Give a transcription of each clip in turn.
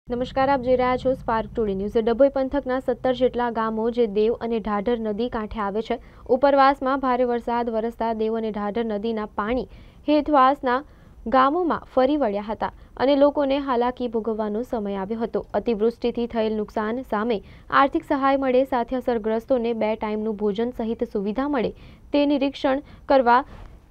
નમસ્કાર, આપ જોઈ રહ્યા છો સ્પાર્ક ટુડે ન્યૂઝ। ડભોઈ પંથકના 17 જેટલા ગામો જે દેવ અને ઢાઢર નદી કાંઠે આવે છે, ઉપરવાસમાં ભારે વરસાદ વરસતા દેવ અને ઢાઢર નદીના પાણી હેઠવાસના ગામોમાં ફરી વળ્યા હતા અને લોકોને હાલાકી ભોગવવાનો સમય આવ્યો હતો। અતિવૃષ્ટિથી થયેલ નુકસાન સામે આર્થિક સહાય મળે, સાથે અસરગ્રસ્તોને 2 ટાઈમનું ભોજન સહિત સુવિધા મળે તે નિરીક્ષણ કરવા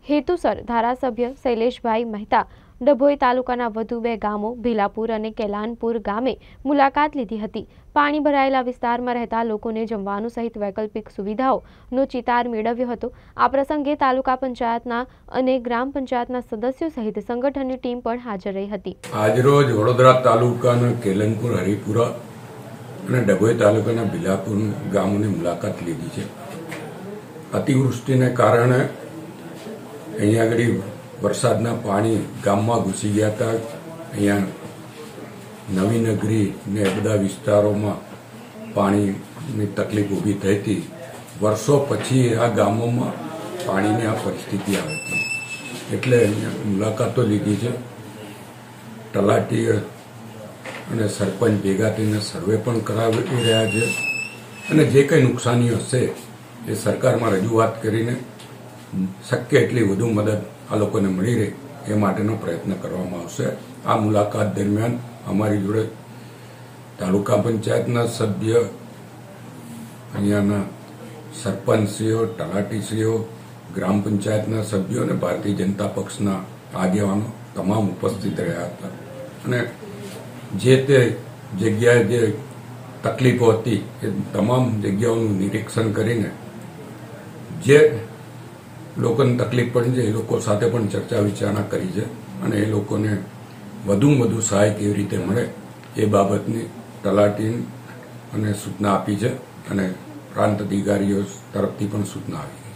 હેતુસર ધારાસભ્ય શૈલેષભાઈ મહેતા ડભોઈ તાલુકાના વધુ 2 ગામો ભીલાપુર અને કેલાનપુર ગામે મુલાકાત લીધી હતી। પાણી ભરાયેલા વિસ્તારમાં રહેતા લોકોને જમવાનું સહિત વૈકલ્પિક સુવિધાઓનો ચિતાર મેળવ્યો હતો। આ પ્રસંગે તાલુકા પંચાયતના અને ગ્રામ પંચાયતના સદસ્યો સહિત સંગઠનની ટીમ પણ હાજર રહી હતી। આજરોજ વડોદરા તાલુકાના કેલનપુર, હરિપુરા અને ડભોઈ તાલુકાના ભીલાપુર ગામોની મુલાકાત લીધી છે। અતિવૃષ્ટિને કારણે અહીંયા આગળ વરસાદના પાણી ગામમાં ઘૂસી ગયા હતા। અહીંયા નવી નગરી ને બધા વિસ્તારોમાં પાણીની તકલીફ ઊભી થઈ હતી। વર્ષો પછી આ ગામોમાં પાણીની આ પરિસ્થિતિ આવી હતી, એટલે અહીંયા મુલાકાતો લીધી છે। તલાટી અને સરપંચ ભેગા થઈને સર્વે પણ કરાવી રહ્યા છે અને જે કંઈ નુકસાની હશે એ સરકારમાં રજૂઆત કરીને શક્ય એટલી વધુ મદદ આ લોકોને મળી રહે એ માટેનો પ્રયત્ન કરવામાં આવશે। આ મુલાકાત દરમિયાન અમારી જોડે તાલુકા પંચાયતના સભ્ય, અહીંયાના સરપંચશ્રીઓ, તલાટીશ્રીઓ, ગ્રામ પંચાયતના સભ્યો અને ભારતીય જનતા પક્ષના આગેવાનો તમામ ઉપસ્થિત રહ્યા હતા અને જે તે જગ્યાએ જે તકલીફો હતી એ તમામ જગ્યાઓનું નિરીક્ષણ કરીને જે લોકોને તકલીફ પડી છે એ લોકો સાથે પણ ચર્ચા વિચારણા કરી છે અને એ લોકોને વધુમાં વધુ સહાય કેવી રીતે મળે એ બાબતની તલાટી અને સૂચના આપી છે અને પ્રાંત અધિકારીઓ તરફથી પણ સૂચના આવી છે।